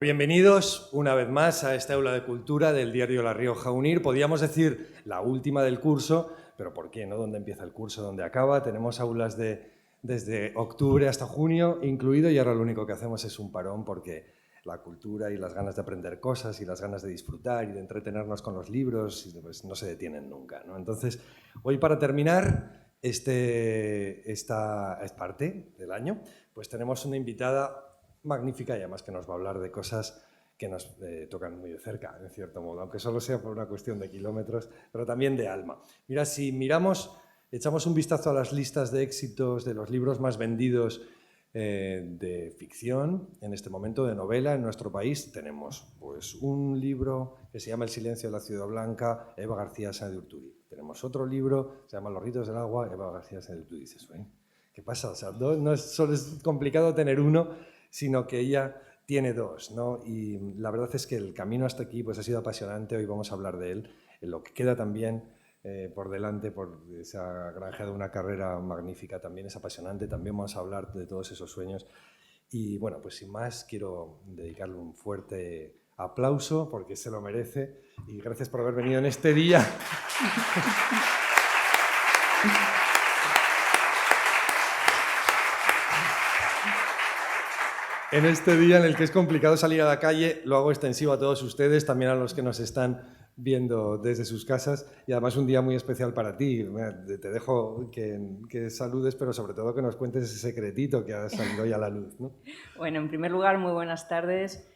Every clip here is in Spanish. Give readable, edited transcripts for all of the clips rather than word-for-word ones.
Bienvenidos una vez más a esta aula de cultura del diario La Rioja Unir. Podríamos decir la última del curso, pero ¿por qué no? ¿Dónde empieza el curso? ¿Dónde acaba? Tenemos aulas desde octubre hasta junio incluido y ahora lo único que hacemos es un parón porque la cultura y las ganas de aprender cosas y las ganas de disfrutar y de entretenernos con los libros pues, no se detienen nunca, ¿no? Entonces, hoy para terminar esta parte del año, pues tenemos una invitada magnífica y además que nos va a hablar de cosas que nos tocan muy de cerca, en cierto modo, aunque solo sea por una cuestión de kilómetros, pero también de alma. Mira, si echamos un vistazo a las listas de éxitos de los libros más vendidos de ficción, en este momento de novela en nuestro país, tenemos pues, un libro que se llama El silencio de la ciudad blanca, Eva García Sáenz de Urturi. Tenemos otro libro, se llama Los ritos del agua, Eva García Sáenz de Urturi. Dices, ¿qué pasa? O sea, solo es complicado tener uno, sino que ella tiene dos, ¿no? Y la verdad es que el camino hasta aquí pues, ha sido apasionante, hoy vamos a hablar de él, en lo que queda también por delante, por esa granja de una carrera magnífica, también es apasionante, también vamos a hablar de todos esos sueños. Y bueno, pues sin más, quiero dedicarle un fuerte aplauso porque se lo merece y gracias por haber venido en este día. En este día en el que es complicado salir a la calle, lo hago extensivo a todos ustedes, también a los que nos están viendo desde sus casas y además un día muy especial para ti. Te dejo que saludes, pero sobre todo que nos cuentes ese secretito que ha salido hoy a la luz, ¿no? Bueno, en primer lugar, muy buenas tardes.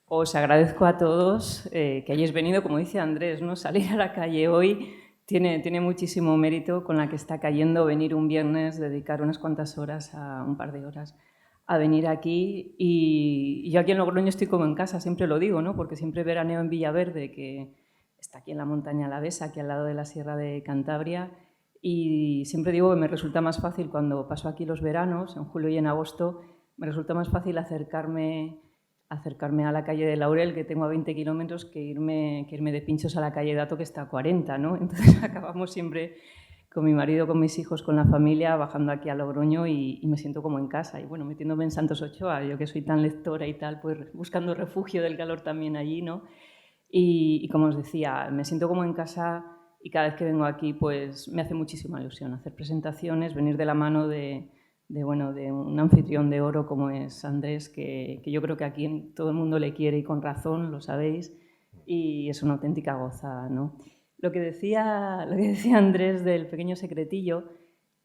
Os agradezco a todos que hayáis venido, como dice Andrés, ¿no? Salir a la calle hoy tiene muchísimo mérito con la que está cayendo venir un viernes, dedicar unas cuantas horas, un par de horas, a venir aquí. Y yo aquí en Logroño estoy como en casa, siempre lo digo, ¿no? Porque siempre veraneo en Villaverde, que está aquí en la montaña alavesa, aquí al lado de la Sierra de Cantabria, y siempre digo que me resulta más fácil cuando paso aquí los veranos, en julio y en agosto, me resulta más fácil acercarme a la calle de Laurel, que tengo a 20 kilómetros, que irme de pinchos a la calle Dato, que está a 40, ¿no? Entonces acabamos siempre con mi marido, con mis hijos, con la familia, bajando aquí a Logroño y me siento como en casa. Y bueno, metiéndome en Santos Ochoa, yo que soy tan lectora y tal, pues buscando refugio del calor también allí, ¿no? Y como os decía, me siento como en casa y cada vez que vengo aquí, pues me hace muchísima ilusión hacer presentaciones, venir de la mano de un anfitrión de oro como es Andrés, que yo creo que aquí todo el mundo le quiere y con razón, lo sabéis, y es una auténtica gozada, ¿no? Lo que decía Andrés del pequeño secretillo,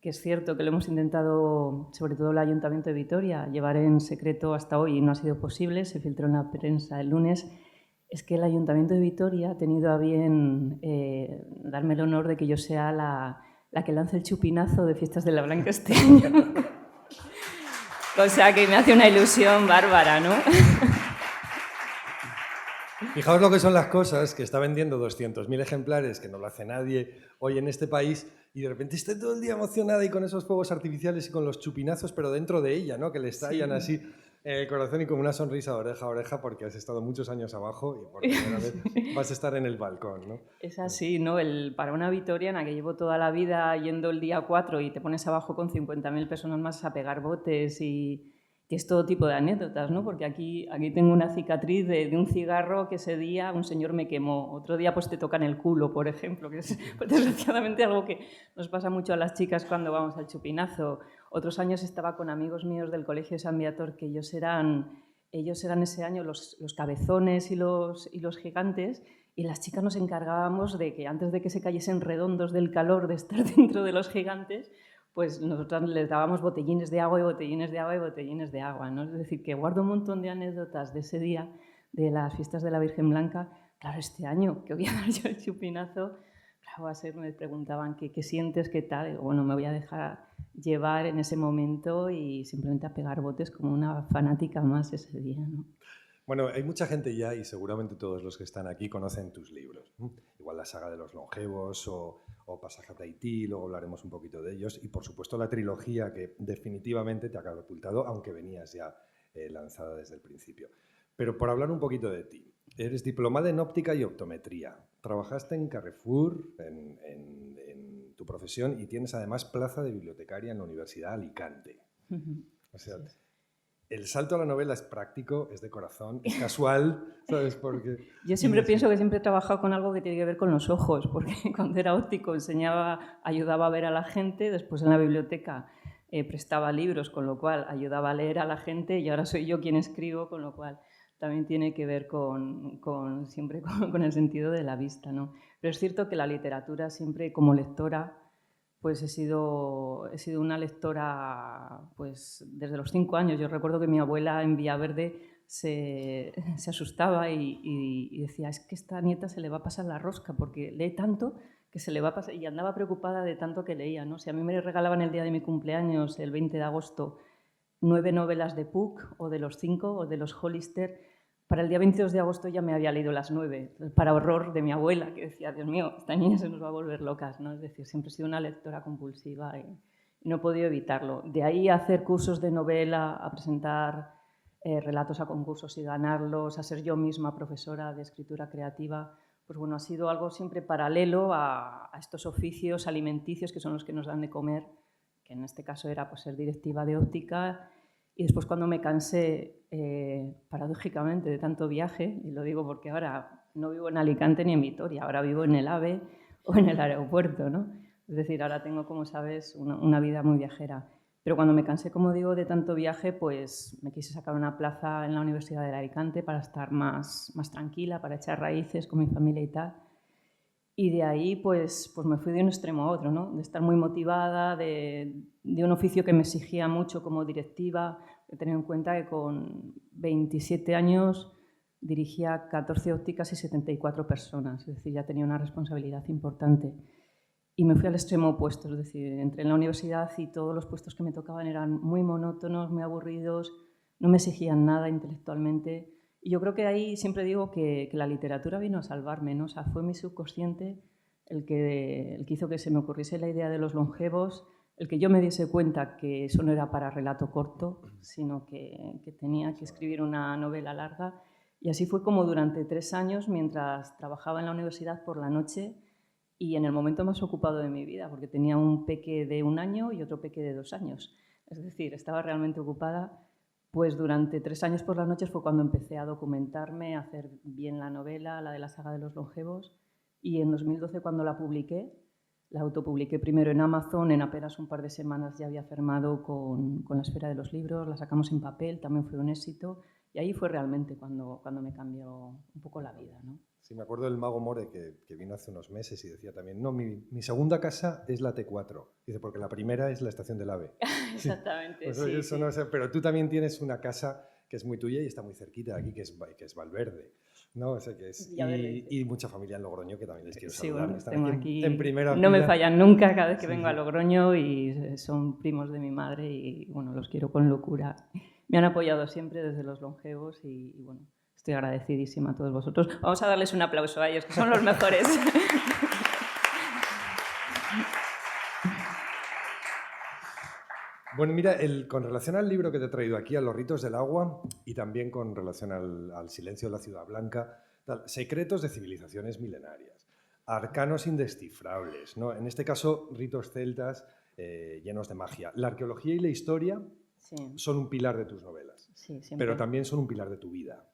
que es cierto que lo hemos intentado, sobre todo el Ayuntamiento de Vitoria, llevar en secreto hasta hoy y no ha sido posible, se filtró en la prensa el lunes, es que el Ayuntamiento de Vitoria ha tenido a bien darme el honor de que yo sea la que lance el chupinazo de Fiestas de la Blanca este año. O sea que me hace una ilusión bárbara, ¿no? Fijaos lo que son las cosas, que está vendiendo 200.000 ejemplares, que no lo hace nadie hoy en este país, y de repente está todo el día emocionada y con esos fuegos artificiales y con los chupinazos, pero dentro de ella, ¿no? Que le estallan así en el corazón y con una sonrisa de oreja a oreja porque has estado muchos años abajo y por primera vez vas a estar en el balcón, ¿no? Es así, ¿no? Para una vitoriana que llevo toda la vida yendo el día 4 y te pones abajo con 50.000 personas más a pegar botes y es todo tipo de anécdotas, ¿no? Porque aquí tengo una cicatriz de un cigarro que ese día un señor me quemó. Otro día pues te tocan el culo, por ejemplo, que es pues, desgraciadamente algo que nos pasa mucho a las chicas cuando vamos al chupinazo. Otros años estaba con amigos míos del Colegio San Viator que ellos eran ese año los cabezones y los gigantes, y las chicas nos encargábamos de que antes de que se cayesen redondos del calor de estar dentro de los gigantes, pues nosotras les dábamos botellines de agua y botellines de agua y botellines de agua, ¿no? Es decir, que guardo un montón de anécdotas de ese día, de las fiestas de la Virgen Blanca. Claro, este año que voy a dar yo el chupinazo, claro, me preguntaban qué sientes, qué tal. Digo, bueno, me voy a dejar llevar en ese momento y simplemente a pegar botes como una fanática más ese día, ¿no? Bueno, hay mucha gente ya, y seguramente todos los que están aquí conocen tus libros. Igual la saga de los longevos o Pasaje a Tahití, luego hablaremos un poquito de ellos. Y por supuesto la trilogía que definitivamente te ha catapultado, aunque venías ya lanzada desde el principio. Pero por hablar un poquito de ti, eres diplomada en óptica y optometría. Trabajaste en Carrefour, en tu profesión, y tienes además plaza de bibliotecaria en la Universidad de Alicante. O sea, el salto a la novela es práctico, es de corazón, es casual, ¿sabes? Porque... Yo siempre pienso que siempre he trabajado con algo que tiene que ver con los ojos, porque cuando era óptico ayudaba a ver a la gente, después en la biblioteca prestaba libros, con lo cual ayudaba a leer a la gente, y ahora soy yo quien escribo, con lo cual también tiene que ver siempre con el sentido de la vista, ¿no? Pero es cierto que la literatura siempre, como lectora, pues he sido una lectora pues, desde los 5 años. Yo recuerdo que mi abuela en Villaverde se asustaba y decía, es que esta nieta se le va a pasar la rosca porque lee tanto que se le va a pasar, y andaba preocupada de tanto que leía, ¿no? Si a mí me regalaban el día de mi cumpleaños, el 20 de agosto, 9 novelas de Puck o de los 5 o de los Hollister, para el día 22 de agosto ya me había leído las 9, para horror de mi abuela, que decía, Dios mío, esta niña se nos va a volver locas, ¿no? Es decir, siempre he sido una lectora compulsiva y no he podido evitarlo. De ahí a hacer cursos de novela, a presentar relatos a concursos y ganarlos, a ser yo misma profesora de escritura creativa, pues bueno, ha sido algo siempre paralelo a estos oficios alimenticios que son los que nos dan de comer, que en este caso era pues, ser directiva de óptica. Y después cuando me cansé, paradójicamente, de tanto viaje, y lo digo porque ahora no vivo en Alicante ni en Vitoria, ahora vivo en el AVE o en el aeropuerto, ¿no? Es decir, ahora tengo, como sabes, una vida muy viajera. Pero cuando me cansé, como digo, de tanto viaje, pues me quise sacar una plaza en la Universidad de Alicante para estar más tranquila, para echar raíces con mi familia y tal. Y de ahí pues me fui de un extremo a otro, ¿no? De estar muy motivada, de un oficio que me exigía mucho como directiva, de tener en cuenta que con 27 años dirigía 14 ópticas y 74 personas, es decir, ya tenía una responsabilidad importante. Y me fui al extremo opuesto, es decir, entré en la universidad y todos los puestos que me tocaban eran muy monótonos, muy aburridos, no me exigían nada intelectualmente. Y yo creo que ahí siempre digo que la literatura vino a salvarme, ¿no? O sea, fue mi subconsciente el que hizo que se me ocurriese la idea de los longevos, el que yo me diese cuenta que eso no era para relato corto, sino que tenía que escribir una novela larga. Y así fue como durante 3 años, mientras trabajaba en la universidad por la noche y en el momento más ocupado de mi vida, porque tenía un peque de 1 año y otro peque de 2 años. Es decir, estaba realmente ocupada. Pues durante 3 años por las noches fue cuando empecé a documentarme, a hacer bien la novela, la de la saga de los longevos, y en 2012 cuando la publiqué, la autopubliqué primero en Amazon, en apenas un par de semanas ya había firmado con la Esfera de los Libros, la sacamos en papel, también fue un éxito, y ahí fue realmente cuando me cambió un poco la vida, ¿no? Sí, me acuerdo del Mago More que vino hace unos meses y decía también, no, mi segunda casa es la T4. Dice, porque la primera es la estación del AVE. Exactamente, Pues, sí, eso sí. No sé, pero tú también tienes una casa que es muy tuya y está muy cerquita de aquí, que es Valverde. ¿No? O sea, y mucha familia en Logroño que también les quiero saludar. Bueno, Están tengo aquí en primera no fila. me fallan nunca cada vez que vengo a Logroño y son primos de mi madre y bueno, los quiero con locura. Me han apoyado siempre desde los longevos y bueno, estoy agradecidísima a todos vosotros. Vamos a darles un aplauso a ellos, que son los mejores. Bueno, mira, con relación al libro que te he traído aquí, a Los ritos del agua, y también con relación al silencio de la ciudad blanca, secretos de civilizaciones milenarias, arcanos indescifrables, ¿no? En este caso, ritos celtas llenos de magia. La arqueología y la historia son un pilar de tus novelas, pero también son un pilar de tu vida.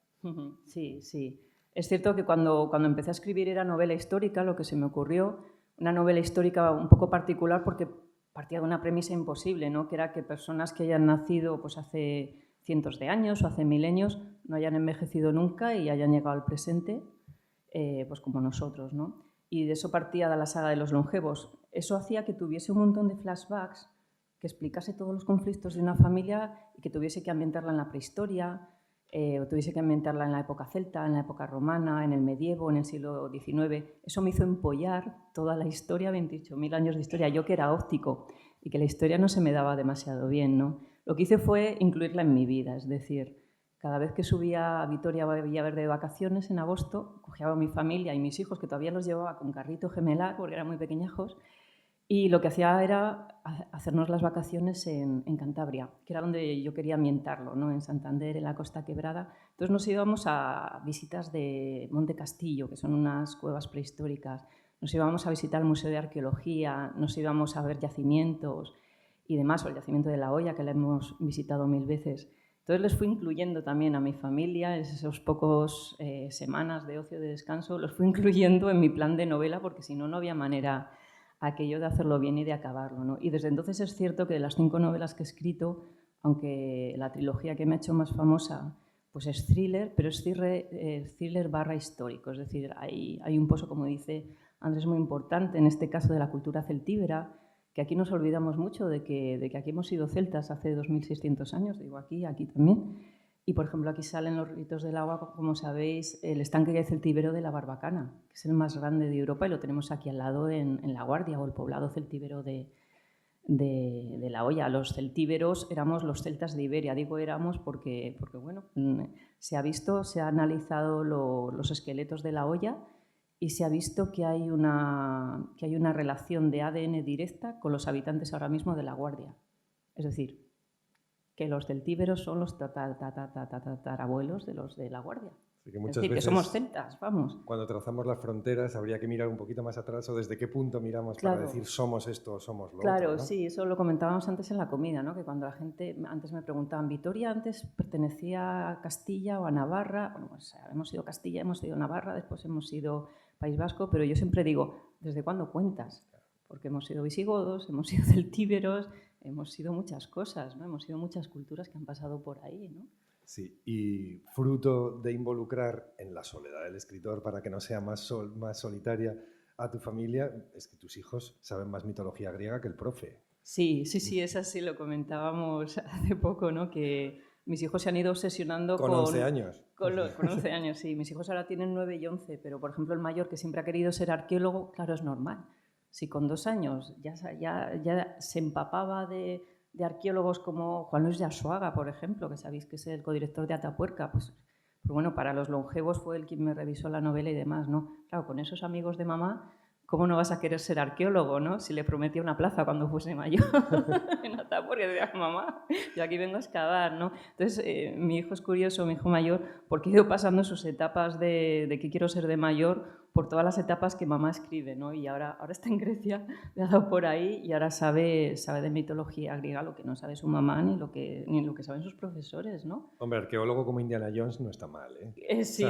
Sí, sí. Es cierto que cuando empecé a escribir era novela histórica, lo que se me ocurrió, una novela histórica un poco particular porque partía de una premisa imposible, ¿no? Que era que personas que hayan nacido pues, hace cientos de años o hace milenios no hayan envejecido nunca y hayan llegado al presente, pues como nosotros, ¿no? Y de eso partía de la saga de los longevos. Eso hacía que tuviese un montón de flashbacks, que explicase todos los conflictos de una familia y que tuviese que ambientarla en la prehistoria, o tuviese que ambientarla en la época celta, en la época romana, en el medievo, en el siglo XIX. Eso me hizo empollar toda la historia, 28.000 años de historia. Yo que era óptico y que la historia no se me daba demasiado bien, ¿no? Lo que hice fue incluirla en mi vida, es decir, cada vez que subía a Vitoria Villaverde de vacaciones en agosto, cogía a mi familia y mis hijos, que todavía los llevaba con carrito gemelar porque eran muy pequeñajos, y lo que hacía era hacernos las vacaciones en Cantabria, que era donde yo quería ambientarlo, ¿no? En Santander, en la Costa Quebrada. Entonces nos íbamos a visitas de Monte Castillo, que son unas cuevas prehistóricas. Nos íbamos a visitar el Museo de Arqueología, nos íbamos a ver yacimientos y demás, o el yacimiento de La Hoya, que lo hemos visitado 1000 veces. Entonces les fui incluyendo también a mi familia, esos pocos semanas de ocio, de descanso, los fui incluyendo en mi plan de novela, porque si no, no había manera aquello de hacerlo bien y de acabarlo, ¿no? Y desde entonces es cierto que de las 5 novelas que he escrito, aunque la trilogía que me ha hecho más famosa pues es thriller, pero es thriller barra histórico, es decir, hay un pozo, como dice Andrés, muy importante, en este caso de la cultura celtíbera, que aquí nos olvidamos mucho de que aquí hemos sido celtas hace 2600 años, digo aquí también. Y, por ejemplo, aquí salen los ritos del agua, como sabéis, el estanque celtíbero de la Barbacana, que es el más grande de Europa y lo tenemos aquí al lado en La Guardia, o el poblado celtíbero de La Hoya. Los celtíberos éramos los celtas de Iberia, digo éramos porque bueno, se ha visto, se ha analizado los esqueletos de La Hoya y se ha visto que hay una relación de ADN directa con los habitantes ahora mismo de La Guardia. Es decir, que los celtíberos son los tatarabuelos de los de La Guardia. Así que muchas es decir, veces, que somos celtas, vamos. Cuando trazamos las fronteras habría que mirar un poquito más atrás o desde qué punto miramos Claro. para decir somos esto o somos lo Claro, otro, ¿no? sí, eso lo comentábamos antes en la comida, ¿no? Que cuando la gente, antes me preguntaban, ¿Vitoria antes pertenecía a Castilla o a Navarra? Bueno, pues hemos sido Castilla, hemos sido Navarra, después hemos sido País Vasco, pero yo siempre digo, ¿desde cuándo cuentas? Porque hemos sido visigodos, hemos sido celtíberos, hemos sido muchas cosas, ¿no? Hemos sido muchas culturas que han pasado por ahí, ¿no? Sí, y fruto de involucrar en la soledad del escritor para que no sea más solitaria a tu familia, es que tus hijos saben más mitología griega que el profe. Sí, es así, lo comentábamos hace poco, ¿no? Que mis hijos se han ido obsesionando con 11 años. Con 11 años, sí. Mis hijos ahora tienen 9 y 11, pero por ejemplo el mayor, que siempre ha querido ser arqueólogo, claro, es normal. Si con 2 años ya se empapaba de arqueólogos como Juan Luis de Arzuaga, por ejemplo, que sabéis que es el codirector de Atapuerca, pues bueno, para los longevos fue el quien me revisó la novela y demás, ¿no? Claro, con esos amigos de mamá, ¿cómo no vas a querer ser arqueólogo, no? Si le prometí una plaza cuando fuese mayor en Atapuerca, decía, mamá, yo aquí vengo a excavar, ¿no? Entonces, mi hijo es curioso, mi hijo mayor, porque he ido pasando sus etapas de qué quiero ser de mayor por todas las etapas que mamá escribe, ¿no? Y ahora está en Grecia, le ha dado por ahí y ahora sabe de mitología griega lo que no sabe su mamá ni lo que saben sus profesores, ¿no? Hombre, arqueólogo como Indiana Jones no está mal, ¿eh? Sí. Yo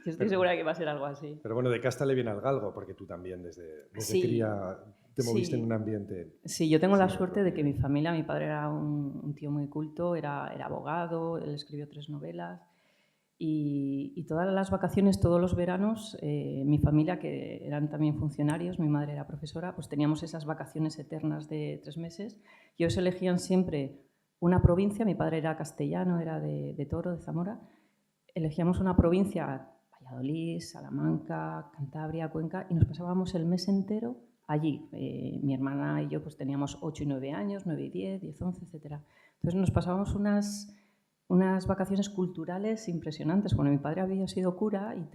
estoy segura que va a ser algo así. Pero bueno, de casta le viene al galgo, porque tú también desde Sí, cría te moviste en un ambiente... Sí, yo tengo la suerte de que mi familia, mi padre era un tío muy culto, era abogado, él escribió 3 novelas y todas las vacaciones, todos los veranos, mi familia, que eran también funcionarios, mi madre era profesora, pues teníamos esas vacaciones eternas de 3 meses y ellos elegían siempre una provincia, mi padre era castellano, era de Toro, de Zamora, elegíamos una provincia, Valladolid, Salamanca, Cantabria, Cuenca, y nos pasábamos el mes entero allí. Mi hermana y yo pues teníamos 8 y 9 años, 9 y 10, 10, 11, etc. Entonces nos pasábamos unas vacaciones culturales impresionantes. Bueno, mi padre había sido cura y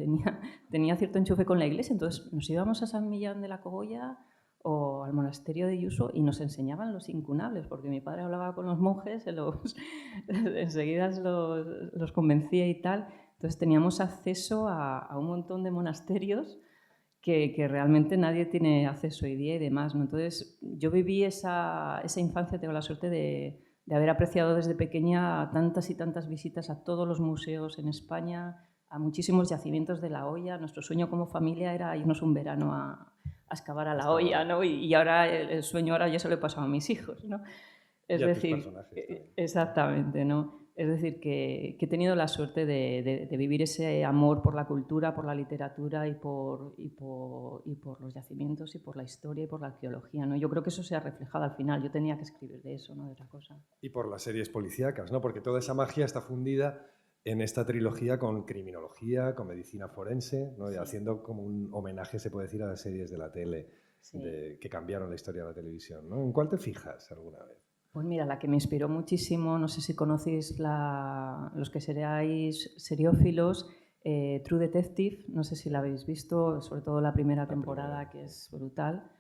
tenía cierto enchufe con la iglesia, entonces nos íbamos a San Millán de la Cogolla o al monasterio de Yuso y nos enseñaban los incunables, porque mi padre hablaba con los monjes, enseguida los convencía y tal. Entonces teníamos acceso a un montón de monasterios que realmente nadie tiene acceso hoy día y demás, ¿no? Entonces yo viví esa infancia, tengo la suerte de haber apreciado desde pequeña tantas y tantas visitas a todos los museos en España, a muchísimos yacimientos de La Hoya. Nuestro sueño como familia era irnos un verano a excavar a La Hoya, ¿no? Y ahora el sueño ahora ya se lo he pasado a mis hijos, ¿no? Es decir, exactamente, ¿no? Es decir, que he tenido la suerte de vivir ese amor por la cultura, por la literatura y por los yacimientos y por la historia y por la arqueología, ¿no? Yo creo que eso se ha reflejado al final. Yo tenía que escribir de eso, no de otra cosa. Y por las series policíacas, ¿no? Porque toda esa magia está fundida en esta trilogía con criminología, con medicina forense, ¿no? Y haciendo como un homenaje, se puede decir, a las series de la tele que cambiaron la historia de la televisión, ¿no? ¿En cuál te fijas alguna vez? Pues mira, la que me inspiró muchísimo, no sé si conocéis los que seráis seriófilos, True Detective, no sé si la habéis visto, sobre todo la primera temporada, que es brutal.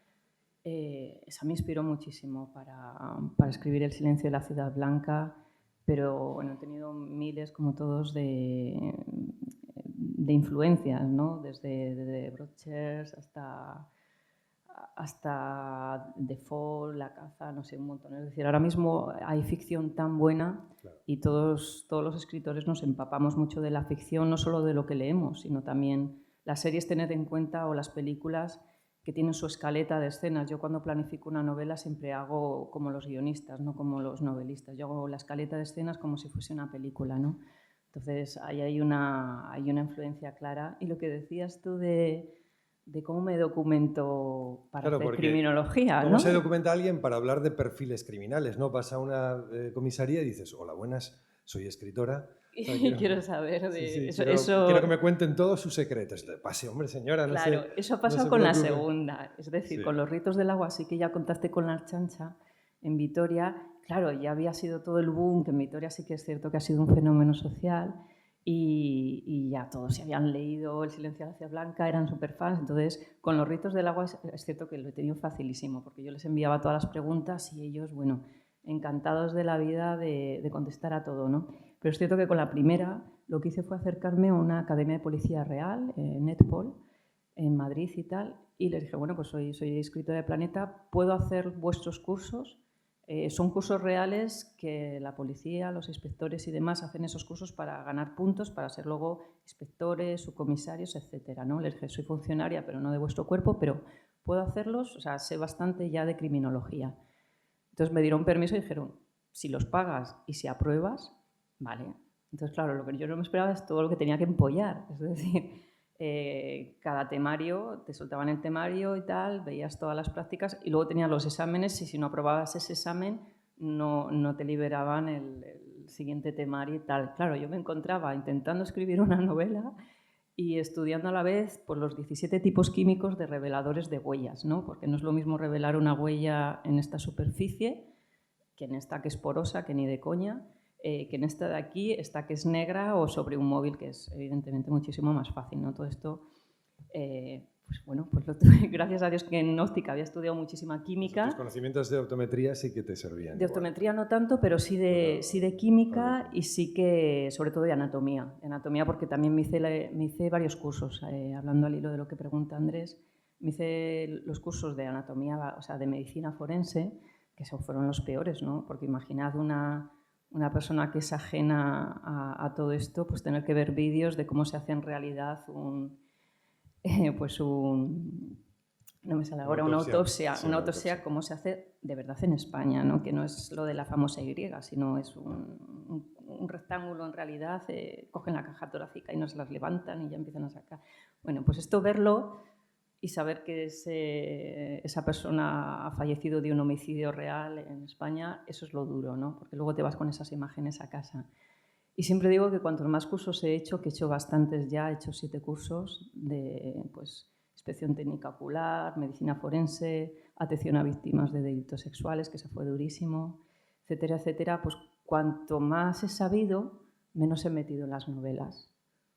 Esa me inspiró muchísimo para escribir El silencio de la ciudad blanca, pero bueno, he tenido miles, como todos, de influencias, ¿no? Desde Broadchurch hasta Defoe, La caza, no sé, un montón. Es decir, ahora mismo hay ficción tan buena y todos los escritores nos empapamos mucho de la ficción, no solo de lo que leemos, sino también las series, tened en cuenta, o las películas que tienen su escaleta de escenas. Yo cuando planifico una novela siempre hago como los guionistas, no como los novelistas. Yo hago la escaleta de escenas como si fuese una película, ¿no? Entonces, ahí hay una influencia clara. Y lo que decías tú de cómo me documento para hacer criminología, ¿cómo ¿no? se documenta alguien para hablar de perfiles criminales? ¿No? Vas a una comisaría y dices, hola, buenas, soy escritora. Y quiero saber de quiero que me cuenten todos sus secretos. Pase, hombre, señora, no sé. Claro, eso ha pasado con la segunda. Es decir, con los ritos del agua sí que ya contaste con la Archancha en Vitoria. Claro, ya había sido todo el boom, que en Vitoria sí que es cierto que ha sido un fenómeno social y ya todos se habían leído El silencio de la ciudad blanca, eran superfans. Entonces, con los ritos del agua es cierto que lo he tenido facilísimo, porque yo les enviaba todas las preguntas y ellos, bueno, encantados de la vida de contestar a todo, ¿no? Pero es cierto que con la primera lo que hice fue acercarme a una academia de policía real, Netpol, en Madrid y tal, y les dije, bueno, pues soy escritora de Planeta, ¿puedo hacer vuestros cursos? Son cursos reales que la policía, los inspectores y demás hacen esos cursos para ganar puntos, para ser luego inspectores, subcomisarios, etcétera, ¿no? Les dije, soy funcionaria, pero no de vuestro cuerpo, pero puedo hacerlos, o sea, sé bastante ya de criminología. Entonces me dieron permiso y dijeron, si los pagas y si apruebas, vale. Entonces, claro, lo que yo no me esperaba es todo lo que tenía que empollar. Es decir, cada temario, te soltaban el temario y tal, veías todas las prácticas y luego tenías los exámenes y si no aprobabas ese examen no te liberaban el siguiente temario y tal. Claro, yo me encontraba intentando escribir una novela y estudiando a la vez por los 17 tipos químicos de reveladores de huellas, ¿no? Porque no es lo mismo revelar una huella en esta superficie que en esta que es porosa, que ni de coña, que en esta de aquí, esta que es negra o sobre un móvil, que es evidentemente muchísimo más fácil, ¿no? Todo esto, pues bueno, pues lo tuve, gracias a Dios que en óptica había estudiado muchísima química. Tus conocimientos de optometría sí que te servían. De optometría no tanto, pero sí de química y sí que, sobre todo de anatomía. De anatomía porque también me hice varios cursos, hablando al hilo de lo que pregunta Andrés, me hice los cursos de anatomía, o sea, de medicina forense, que esos fueron los peores, ¿no? Porque imaginad una persona que es ajena a todo esto, pues tener que ver vídeos de cómo se hace en realidad no me sale ahora, una autopsia, cómo se hace de verdad en España, ¿no? Que no es lo de la famosa Y, sino es un rectángulo en realidad, cogen la caja torácica y no se las levantan y ya empiezan a sacar. Bueno, pues esto verlo y saber que esa persona ha fallecido de un homicidio real en España, eso es lo duro, ¿no? Porque luego te vas con esas imágenes a casa. Y siempre digo que cuantos más cursos he hecho, que he hecho bastantes ya, he hecho 7 cursos de pues, inspección técnica ocular, medicina forense, atención a víctimas de delitos sexuales, que eso fue durísimo, etcétera, etcétera, pues cuanto más he sabido, menos he metido en las novelas.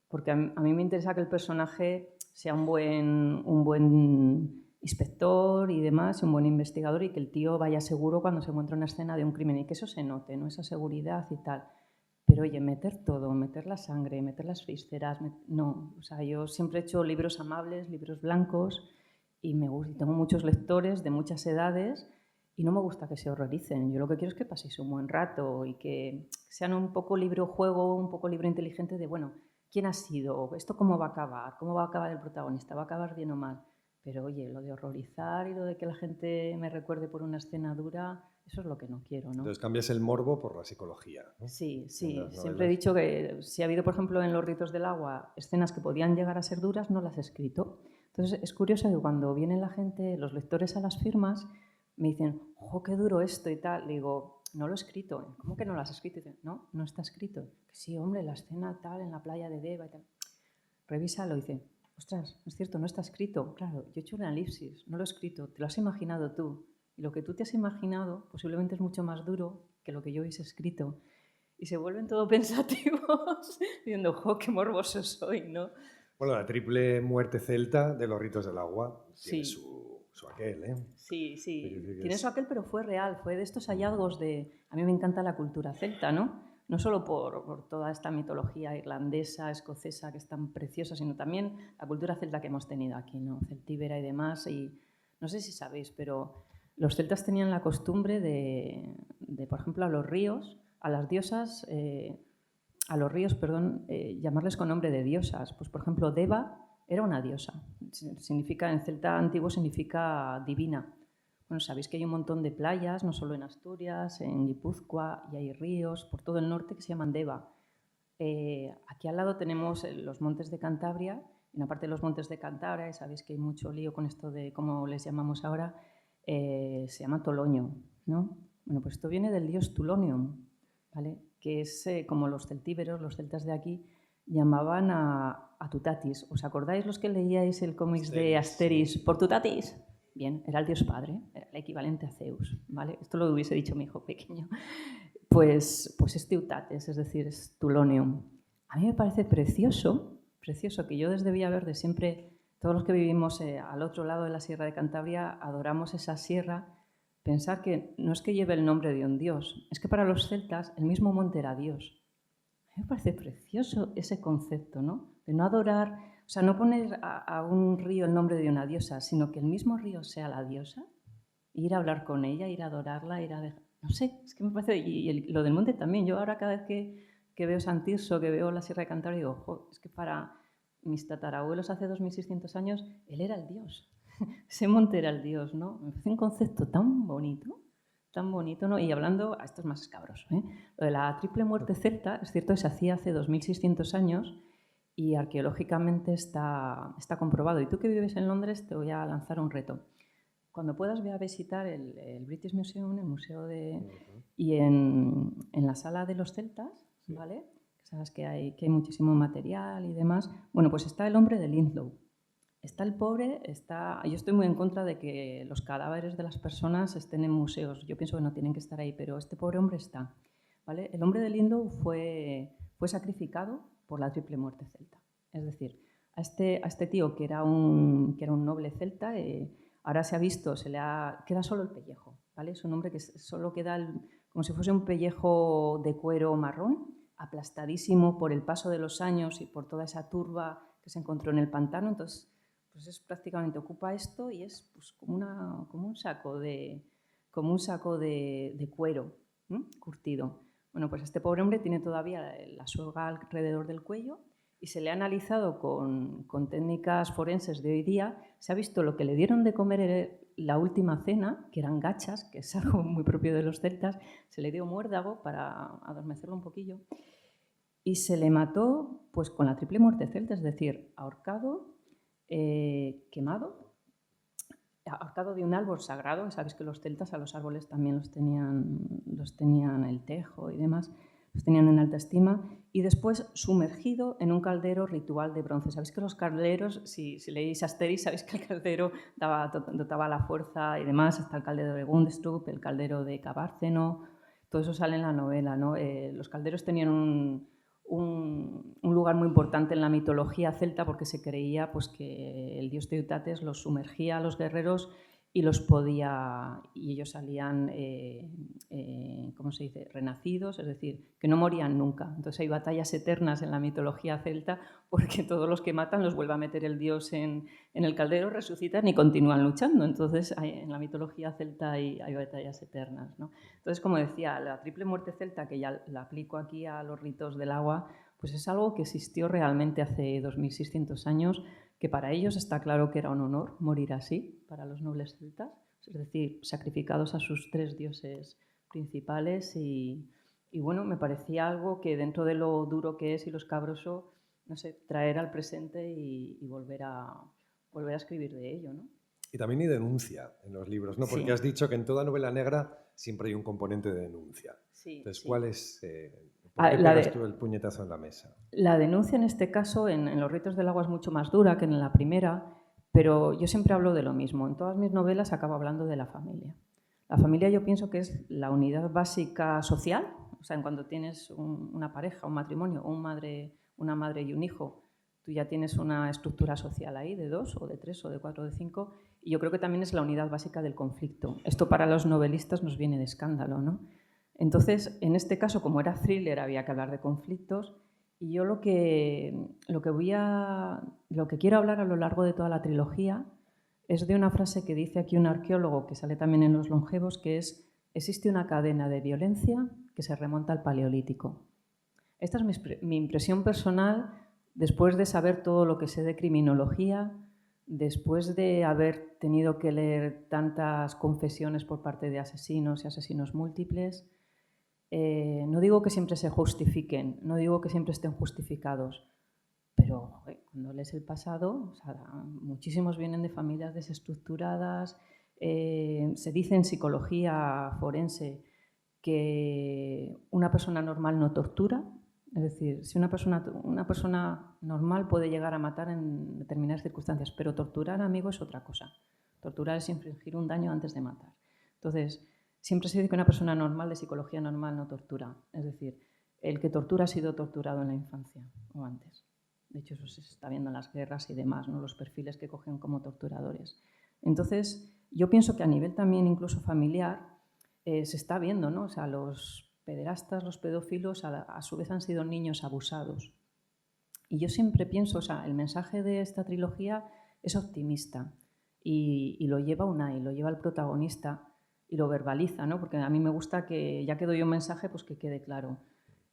Porque a mí me interesa que el personaje sea un buen inspector y demás, un buen investigador y que el tío vaya seguro cuando se encuentra una escena de un crimen y que eso se note, ¿no? Esa seguridad y tal. Pero oye, meter todo, meter la sangre, meter las vísceras, no. O sea, yo siempre he hecho libros amables, libros blancos y tengo muchos lectores de muchas edades y no me gusta que se horroricen. Yo lo que quiero es que paséis un buen rato y que sean un poco libro juego, un poco libro inteligente de, bueno, ¿quién ha sido? ¿Esto cómo va a acabar? ¿Cómo va a acabar el protagonista? ¿Va a acabar bien o mal? Pero oye, lo de horrorizar y lo de que la gente me recuerde por una escena dura, eso es lo que no quiero, ¿no? Entonces cambias el morbo por la psicología, ¿no? Sí. Siempre he dicho que si ha habido, por ejemplo, en Los ritos del agua, escenas que podían llegar a ser duras, no las he escrito. Entonces es curioso que cuando viene la gente, los lectores a las firmas, me dicen, ¡oh, qué duro esto! Y tal. Le digo, no lo he escrito. ¿Cómo que no lo has escrito? Y dicen, no está escrito. Que sí, hombre, la escena tal, en la playa de Deva y tal. Revísalo y dice, ostras, es cierto, no está escrito. Claro, yo he hecho una elipsis, no lo he escrito, te lo has imaginado tú. Y lo que tú te has imaginado posiblemente es mucho más duro que lo que yo hubiese escrito. Y se vuelven todos pensativos, diciendo, ¡jo, qué morboso soy!, ¿no? Bueno, la triple muerte celta de Los ritos del agua tiene su aquel, ¿eh? Sí. Tiene su aquel, pero fue real, fue de estos hallazgos de... A mí me encanta la cultura celta, ¿no? No solo por toda esta mitología irlandesa, escocesa, que es tan preciosa, sino también la cultura celta que hemos tenido aquí, ¿no? Celtíbera y demás, y No sé si sabéis, pero los celtas tenían la costumbre por ejemplo, a los ríos, a las diosas, a los ríos, perdón, llamarles con nombre de diosas. Pues, por ejemplo, Deva era una diosa. Significa, en celta antiguo significa divina. Bueno, sabéis que hay un montón de playas, no solo en Asturias, en Guipúzcoa, y hay ríos por todo el norte que se llaman Deva. Aquí al lado tenemos los montes de Cantabria. En la parte de los montes de Cantabria, y sabéis que hay mucho lío con esto de cómo les llamamos ahora, se llama Toloño, ¿no? Bueno, pues esto viene del dios Tulonium, ¿vale? Que es como los celtíberos, los celtas de aquí, llamaban a Tutatis. ¿Os acordáis los que leíais el cómic de Asterix por Tutatis? Bien, era el dios padre, era el equivalente a Zeus, ¿vale? Esto lo hubiese dicho mi hijo pequeño. Pues es Teutates, es decir, es Tulonium. A mí me parece precioso que yo desde Villaverde siempre, todos los que vivimos al otro lado de la Sierra de Cantabria, adoramos esa sierra, pensar que no es que lleve el nombre de un dios, es que para los celtas el mismo monte era dios. A mí me parece precioso ese concepto, ¿no? De no adorar, o sea, no poner a un río el nombre de una diosa, sino que el mismo río sea la diosa, ir a hablar con ella, ir a adorarla, ir a dejar... No sé, es que me parece... Y lo del monte también. Yo ahora cada vez que veo San Tirso, que veo la Sierra de Cantabria, digo, jo, es que para mis tatarabuelos hace 2600 años, él era el dios. Ese monte era el dios, ¿no? Me parece un concepto tan bonito, ¿no? Y hablando, esto es más escabroso, ¿eh? Lo de la triple muerte celta, es cierto que se hacía hace 2600 años y arqueológicamente está comprobado. Y tú que vives en Londres, te voy a lanzar un reto. Cuando puedas, ve a visitar el British Museum, el museo de... Y en la sala de los celtas, ¿vale? Sabes que hay muchísimo material y demás. Bueno, pues está el hombre de Lindow. Está el pobre, yo estoy muy en contra de que los cadáveres de las personas estén en museos. Yo pienso que no tienen que estar ahí, pero este pobre hombre está, ¿vale? El hombre de Lindow fue sacrificado por la triple muerte celta. Es decir, a este tío que era un noble celta, ahora se ha visto, queda solo el pellejo, ¿vale? Es un hombre que solo queda como si fuese un pellejo de cuero marrón, aplastadísimo por el paso de los años y por toda esa turba que se encontró en el pantano. Entonces, pues es prácticamente, ocupa esto y es pues como un saco de cuero, ¿eh? Curtido. Bueno, pues este pobre hombre tiene todavía la soga alrededor del cuello y se le ha analizado con técnicas forenses de hoy día. Se ha visto lo que le dieron de comer la última cena, que eran gachas, que es algo muy propio de los celtas. Se le dio muérdago para adormecerlo un poquillo y se le mató pues con la triple muerte celta, es decir, ahorcado, quemado, ahorcado de un árbol sagrado. Sabéis que los celtas a los árboles también los tenían el tejo y demás, los tenían en alta estima, y después sumergido en un caldero ritual de bronce. Sabéis que los calderos, si leéis Asterix, sabéis que el caldero dotaba la fuerza y demás. Está el caldero de Gundestrup, el caldero de Cabárceno, todo eso sale en la novela, ¿no? Los calderos tenían un lugar muy importante en la mitología celta porque se creía pues, que el dios Teutates los sumergía a los guerreros y ellos salían, ¿cómo se dice?, renacidos, es decir, que no morían nunca. Entonces hay batallas eternas en la mitología celta porque todos los que matan los vuelve a meter el dios en el caldero, resucitan y continúan luchando. Entonces en la mitología celta hay batallas eternas, ¿no? Entonces, como decía, la triple muerte celta, que ya la aplico aquí a los ritos del agua, pues es algo que existió realmente hace 2600 años, que para ellos está claro que era un honor morir así, para los nobles celtas, es decir, sacrificados a sus tres dioses principales. Y bueno, me parecía algo que dentro de lo duro que es y lo escabroso, no sé, traer al presente y volver a escribir de ello, ¿no? Y también hay denuncia en los libros, ¿no? Porque sí, has dicho que en toda novela negra siempre hay un componente de denuncia. Sí, entonces, sí. ¿Cuál es...? ¿Por qué pegas tú el puñetazo en la mesa? La denuncia en este caso, en Los ritos del agua, es mucho más dura que en la primera, pero yo siempre hablo de lo mismo. En todas mis novelas acabo hablando de la familia. La familia yo pienso que es la unidad básica social, o sea, cuando tienes una pareja, un matrimonio, una madre y un hijo, tú ya tienes una estructura social ahí de 2 o de 3 o de 4 o de 5, y yo creo que también es la unidad básica del conflicto. Esto para los novelistas nos viene de escándalo, ¿no? Entonces, en este caso, como era thriller, había que hablar de conflictos, y yo lo que quiero hablar a lo largo de toda la trilogía es de una frase que dice aquí un arqueólogo que sale también en Los Longevos, que es: existe una cadena de violencia que se remonta al Paleolítico. Esta es mi impresión personal después de saber todo lo que sé de criminología, después de haber tenido que leer tantas confesiones por parte de asesinos y asesinos múltiples. No digo que siempre se justifiquen, no digo que siempre estén justificados, pero cuando lees el pasado, o sea, muchísimos vienen de familias desestructuradas. Se dice en psicología forense que una persona normal no tortura. Es decir, si una persona normal puede llegar a matar en determinadas circunstancias, pero torturar, amigo, es otra cosa. Torturar es infligir un daño antes de matar. Entonces, siempre se dice que una persona normal, de psicología normal, no tortura. Es decir, el que tortura ha sido torturado en la infancia o antes. De hecho, eso se está viendo en las guerras y demás, ¿no? Los perfiles que cogen como torturadores. Entonces, yo pienso que a nivel también incluso familiar se está viendo, ¿no? O sea, los pederastas, los pedófilos, a su vez han sido niños abusados. Y yo siempre pienso, o sea, el mensaje de esta trilogía es optimista y lo lleva Unai, lo lleva el protagonista y lo verbaliza, ¿no? Porque a mí me gusta que, ya que doy un mensaje, pues que quede claro.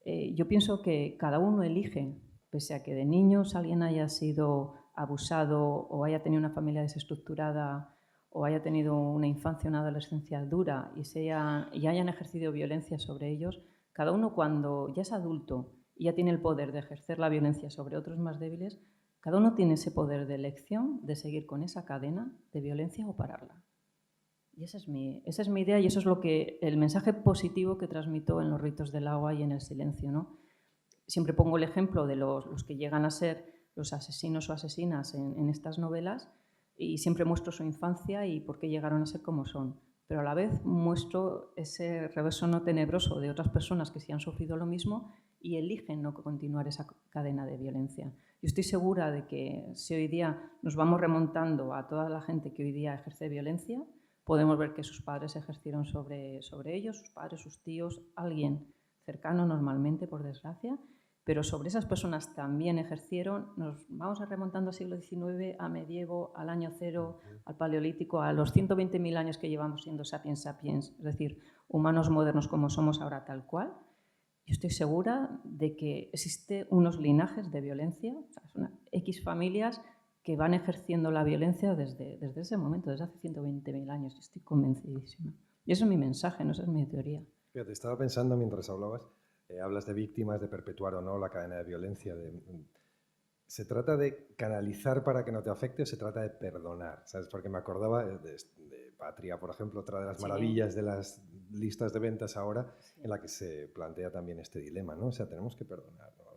Yo pienso que cada uno elige, pese a que de niños alguien haya sido abusado o haya tenido una familia desestructurada o haya tenido una infancia, una adolescencia dura y hayan ejercido violencia sobre ellos, cada uno cuando ya es adulto y ya tiene el poder de ejercer la violencia sobre otros más débiles, cada uno tiene ese poder de elección de seguir con esa cadena de violencia o pararla. Y esa es mi idea y eso es el mensaje positivo que transmito en Los ritos del agua y en El silencio, ¿no? Siempre pongo el ejemplo de los que llegan a ser los asesinos o asesinas en estas novelas y siempre muestro su infancia y por qué llegaron a ser como son. Pero a la vez muestro ese reverso no tenebroso de otras personas que sí han sufrido lo mismo y eligen no continuar esa cadena de violencia. Yo estoy segura de que si hoy día nos vamos remontando a toda la gente que hoy día ejerce violencia, podemos ver que sus padres ejercieron sobre ellos, sus padres, sus tíos, alguien cercano normalmente, por desgracia, pero sobre esas personas también ejercieron. Nos vamos remontando al siglo XIX, a medievo, al año cero, al paleolítico, a los 120.000 años que llevamos siendo sapiens sapiens, es decir, humanos modernos como somos ahora tal cual. Yo estoy segura de que existen unos linajes de violencia, o sea, son X familias que van ejerciendo la violencia desde ese momento, desde hace 120.000 años. Estoy convencidísima. Y eso es mi mensaje, no esa es mi teoría. Fíjate, estaba pensando mientras hablabas, hablas de víctimas, de perpetuar o no la cadena de violencia. ¿Se trata de canalizar para que no te afecte o se trata de perdonar? ¿Sabes? Porque me acordaba de Patria, por ejemplo, otra de las maravillas de las listas de ventas ahora, en la que se plantea también este dilema, ¿no? O sea, tenemos que perdonar, ¿no?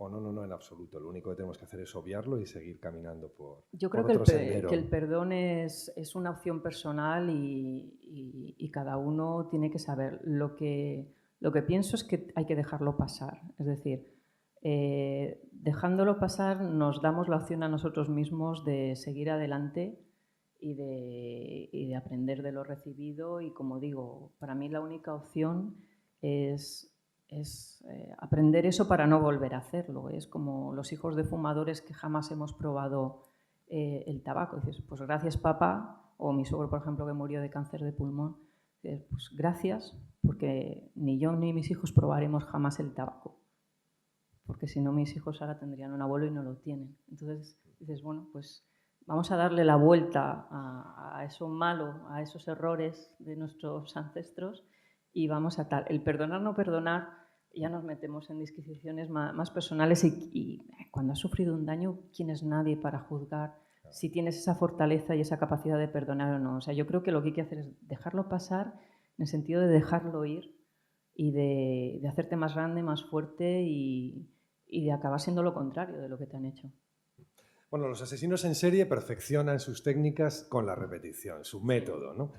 O no, en absoluto. Lo único que tenemos que hacer es obviarlo y seguir caminando por Yo creo otro sendero. Que el perdón es una opción personal y cada uno tiene que saber. Lo que pienso es que hay que dejarlo pasar. Es decir, dejándolo pasar nos damos la opción a nosotros mismos de seguir adelante y de aprender de lo recibido. Y como digo, para mí la única opción es aprender eso para no volver a hacerlo. Es como los hijos de fumadores que jamás hemos probado el tabaco. Dices, pues gracias papá, o mi suegro, por ejemplo, que murió de cáncer de pulmón, pues gracias, porque ni yo ni mis hijos probaremos jamás el tabaco, porque si no mis hijos ahora tendrían un abuelo y no lo tienen. Entonces dices, bueno, pues vamos a darle la vuelta a eso malo, a esos errores de nuestros ancestros y vamos a tal. El perdonar, no perdonar, ya nos metemos en disquisiciones más personales y cuando has sufrido un daño, ¿quién es nadie para juzgar si tienes esa fortaleza y esa capacidad de perdonar o no? O sea, yo creo que lo que hay que hacer es dejarlo pasar en el sentido de dejarlo ir y de hacerte más grande, más fuerte y de acabar siendo lo contrario de lo que te han hecho. Bueno, los asesinos en serie perfeccionan sus técnicas con la repetición, su método, ¿no?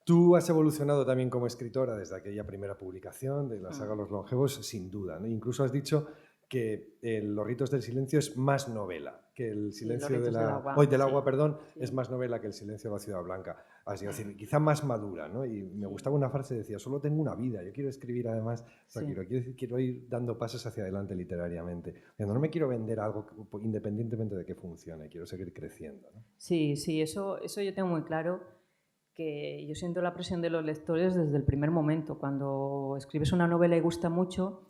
Tú has evolucionado también como escritora desde aquella primera publicación de la saga Los Longevos, sin duda, ¿no? Incluso has dicho que Los ritos del silencio es más novela, que el silencio Los ritos del agua, del agua, sí. perdón, Sí. es más novela que el silencio de la ciudad blanca. Así decir, quizá más madura, ¿no? Y me gustaba una frase que decía, solo tengo una vida, yo quiero escribir además, o sea, Sí. quiero ir dando pasos hacia adelante literariamente. No me quiero vender algo independientemente de que funcione, quiero seguir creciendo, ¿no? Sí, eso yo tengo muy claro, que yo siento la presión de los lectores desde el primer momento. Cuando escribes una novela y gusta mucho,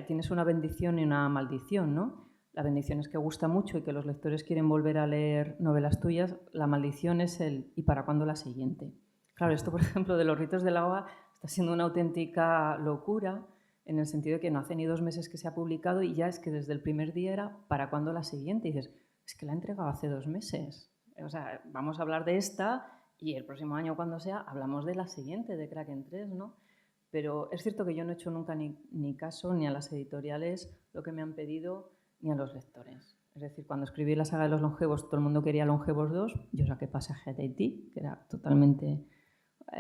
tienes una bendición y una maldición, ¿no? La bendición es que gusta mucho y que los lectores quieren volver a leer novelas tuyas. La maldición es el ¿y para cuándo la siguiente? Claro, esto, por ejemplo, de Los ritos del agua está siendo una auténtica locura, en el sentido de que no hace ni 2 meses que se ha publicado y ya es que desde el primer día era ¿para cuándo la siguiente? Y dices, es que la he entregado hace 2 meses. O sea, vamos a hablar de esta y el próximo año, cuando sea, hablamos de la siguiente, de Kraken 3, ¿no? Pero es cierto que yo no he hecho nunca ni caso ni a las editoriales lo que me han pedido, ni a los lectores. Es decir, cuando escribí la saga de los longevos, todo el mundo quería Longevos 2, yo saqué Pasaje a Tahití, que era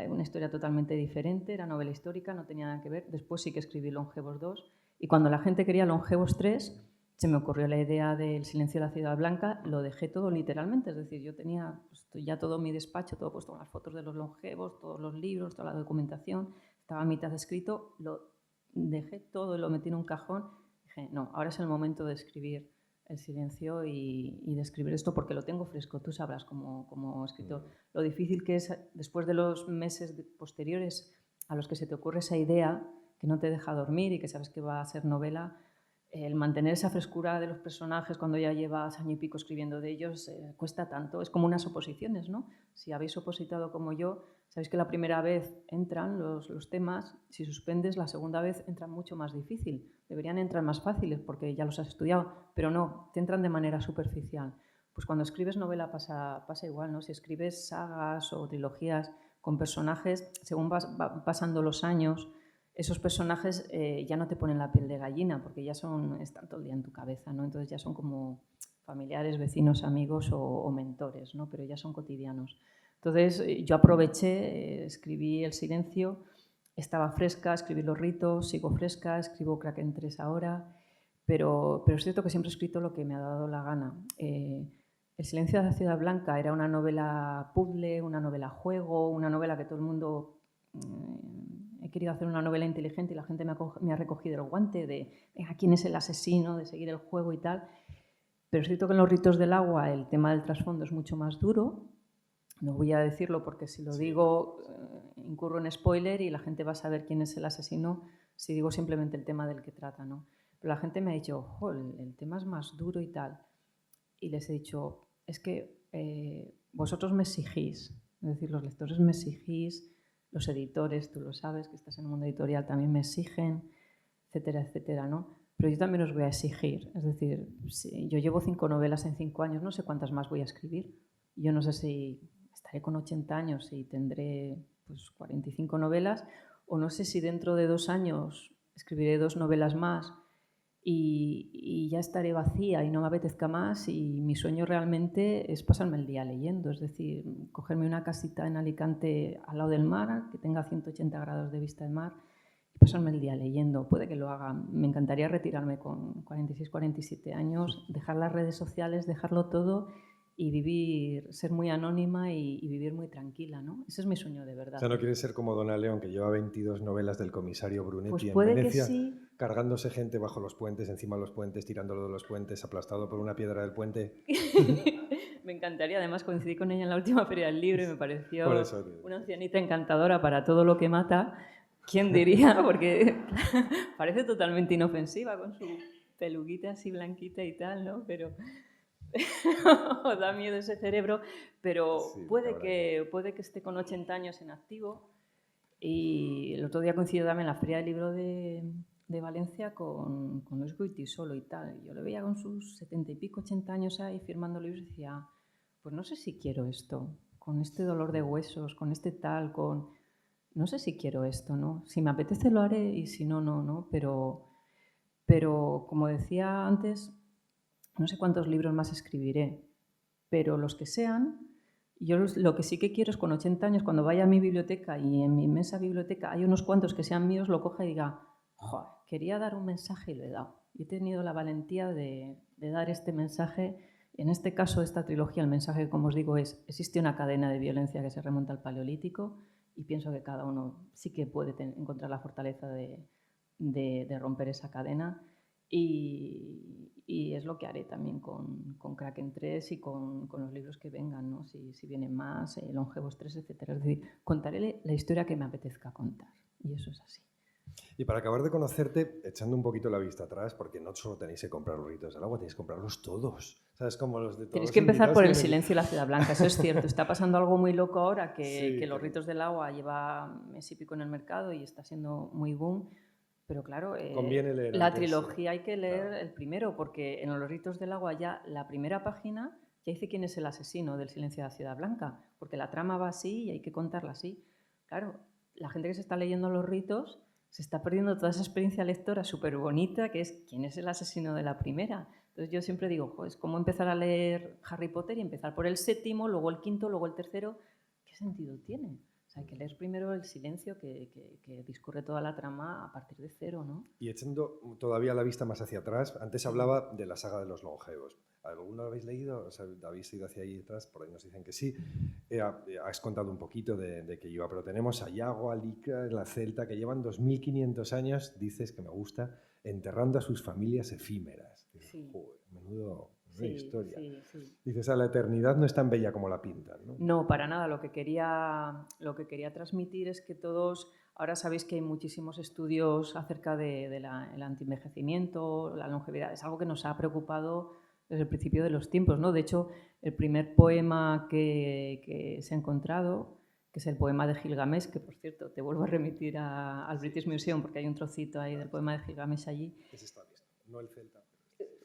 una historia totalmente diferente, era novela histórica, no tenía nada que ver. Después sí que escribí Longevos 2, y cuando la gente quería Longevos 3, se me ocurrió la idea del Silencio de la Ciudad Blanca, lo dejé todo literalmente, es decir, yo tenía ya todo mi despacho, todo puesto con las fotos de los longevos, todos los libros, toda la documentación, estaba a mitad escrito, lo dejé todo y lo metí en un cajón. Dije, no, ahora es el momento de escribir El Silencio y de escribir esto porque lo tengo fresco. Tú sabrás como escritor lo difícil que es después de los meses posteriores a los que se te ocurre esa idea que no te deja dormir y que sabes que va a ser novela, el mantener esa frescura de los personajes cuando ya llevas año y pico escribiendo de ellos cuesta tanto. Es como unas oposiciones, ¿no? Si habéis opositado como yo, sabéis que la primera vez entran los temas, si suspendes, la segunda vez entran mucho más difícil. Deberían entrar más fáciles porque ya los has estudiado, pero no, te entran de manera superficial. Pues cuando escribes novela pasa igual, ¿no? Si escribes sagas o trilogías con personajes, según van pasando los años, esos personajes ya no te ponen la piel de gallina porque ya están todo el día en tu cabeza, ¿no? Entonces ya son como familiares, vecinos, amigos o mentores, ¿no? Pero ya son cotidianos. Entonces yo aproveché, escribí El Silencio, estaba fresca, escribí Los ritos, sigo fresca, escribo Kraken 3 ahora, pero es cierto que siempre he escrito lo que me ha dado la gana. El Silencio de la Ciudad Blanca era una novela puzzle, una novela juego, una novela que todo el mundo... he querido hacer una novela inteligente y la gente me ha recogido el guante de venga, quién es el asesino, de seguir el juego y tal. Pero es cierto que en Los ritos del agua el tema del trasfondo es mucho más duro. No voy a decirlo porque si lo digo incurro en spoiler y la gente va a saber quién es el asesino si digo simplemente el tema del que trata, ¿no? Pero la gente me ha dicho, ojo, el tema es más duro y tal. Y les he dicho, es que vosotros me exigís, es decir, los lectores me exigís, los editores, tú lo sabes, que estás en el mundo editorial, también me exigen, etcétera, etcétera, ¿no? Pero yo también os voy a exigir. Es decir, si yo llevo 5 novelas en 5 años, no sé cuántas más voy a escribir. Yo no sé si estaré con 80 años y tendré pues, 45 novelas, o no sé si dentro de 2 años escribiré 2 novelas más y ya estaré vacía y no me apetezca más, y mi sueño realmente es pasarme el día leyendo, es decir, cogerme una casita en Alicante al lado del mar, que tenga 180 grados de vista del mar, y pasarme el día leyendo. Puede que lo haga. Me encantaría retirarme con 46, 47 años, dejar las redes sociales, dejarlo todo y vivir, ser muy anónima y vivir muy tranquila, ¿no? Ese es mi sueño de verdad. O sea, no quieres ser como Donna León, que lleva 22 novelas del comisario Brunetti pues en puede Venecia, que sí. cargándose gente bajo los puentes, encima de los puentes, tirándolo de los puentes, aplastado por una piedra del puente. Me encantaría, además coincidí con ella en la última Feria del Libro y me pareció Por eso, una ancianita encantadora para todo lo que mata. ¿Quién diría? Porque parece totalmente inofensiva con su peluquita así blanquita y tal, ¿no? Pero da miedo ese cerebro, pero Sí, puede que esté con 80 años en activo. Y el otro día coincidió también en la Feria del Libro de Valencia con Luis Goytisolo y tal. Yo le veía con sus 70 y pico, 80 años ahí firmando libros y decía, pues no sé si quiero esto, con este dolor de huesos, con este tal, no sé si quiero esto, ¿no? Si me apetece lo haré y si no, no, ¿no? Pero como decía antes, no sé cuántos libros más escribiré, pero los que sean, yo lo que sí que quiero es con 80 años, cuando vaya a mi biblioteca y en mi inmensa biblioteca hay unos cuantos que sean míos, lo coja y diga, joder, quería dar un mensaje y lo he dado. Y he tenido la valentía de dar este mensaje. En este caso, esta trilogía, el mensaje, como os digo, es: existe una cadena de violencia que se remonta al Paleolítico, y pienso que cada uno sí que puede encontrar la fortaleza de romper esa cadena. Y es lo que haré también con Kraken 3 y con los libros que vengan, ¿no? Si vienen más, Longevos 3, etc. Es decir, contaré la historia que me apetezca contar. Y eso es así. Y para acabar de conocerte, echando un poquito la vista atrás, porque no solo tenéis que comprar los ritos del agua, tenéis que comprarlos todos. ¿Sabes? Como los de todos. Tenéis que empezar por el silencio y la ciudad blanca, eso es cierto. Está pasando algo muy loco ahora, que Sí, los ritos del agua lleva mes y pico en el mercado y está siendo muy boom. Pero claro, conviene leer la antes, trilogía hay que leer claro. el primero, porque en los ritos del agua ya la primera página ya dice quién es el asesino del silencio de la ciudad blanca, porque la trama va así y hay que contarla así. Claro, la gente que se está leyendo los ritos se está perdiendo toda esa experiencia lectora súper bonita, que es quién es el asesino de la primera. Entonces yo siempre digo, pues cómo empezar a leer Harry Potter y empezar por el séptimo, luego el quinto, luego el tercero. ¿Qué sentido tiene? O sea, hay que leer primero el silencio que discurre toda la trama a partir de cero, ¿no? Y echando todavía la vista más hacia atrás, antes hablaba de la saga de los longevos. ¿Alguno lo habéis leído? O sea, ¿habéis ido hacia ahí atrás? Por ahí nos dicen que sí. Has contado un poquito de que iba, pero tenemos a Iago, a Lica, la celta, que llevan 2500 años, dices que me gusta, enterrando a sus familias efímeras. Sí. Joder, menudo Sí, historia. sí. Dices, la eternidad no es tan bella como la pintan, ¿no? No, para nada. Lo que quería transmitir es que todos, ahora sabéis que hay muchísimos estudios acerca del antienvejecimiento, la longevidad. Es algo que nos ha preocupado desde el principio de los tiempos, ¿no? De hecho, el primer poema que se ha encontrado, que es el poema de Gilgamesh, que por cierto te vuelvo a remitir al British Museum porque hay un trocito ahí del poema de Gilgamesh allí. Ese está visto, no el celta.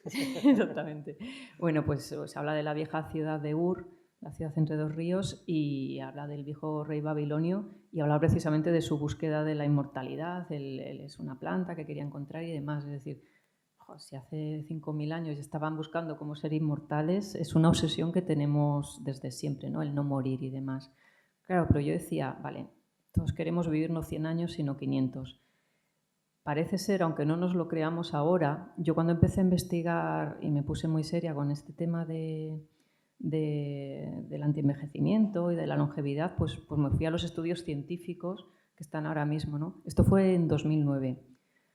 Exactamente. Bueno, pues se habla de la vieja ciudad de Ur, la ciudad entre dos ríos, y habla del viejo rey babilonio y habla precisamente de su búsqueda de la inmortalidad. Él es una planta que quería encontrar y demás. Es decir, si hace 5000 años ya estaban buscando cómo ser inmortales, es una obsesión que tenemos desde siempre, ¿no? El no morir y demás. Claro, pero yo decía, vale, todos queremos vivir no 100 años, sino 500. Parece ser, aunque no nos lo creamos ahora, yo cuando empecé a investigar y me puse muy seria con este tema del antienvejecimiento y de la longevidad, pues me fui a los estudios científicos que están ahora mismo, ¿no? Esto fue en 2009.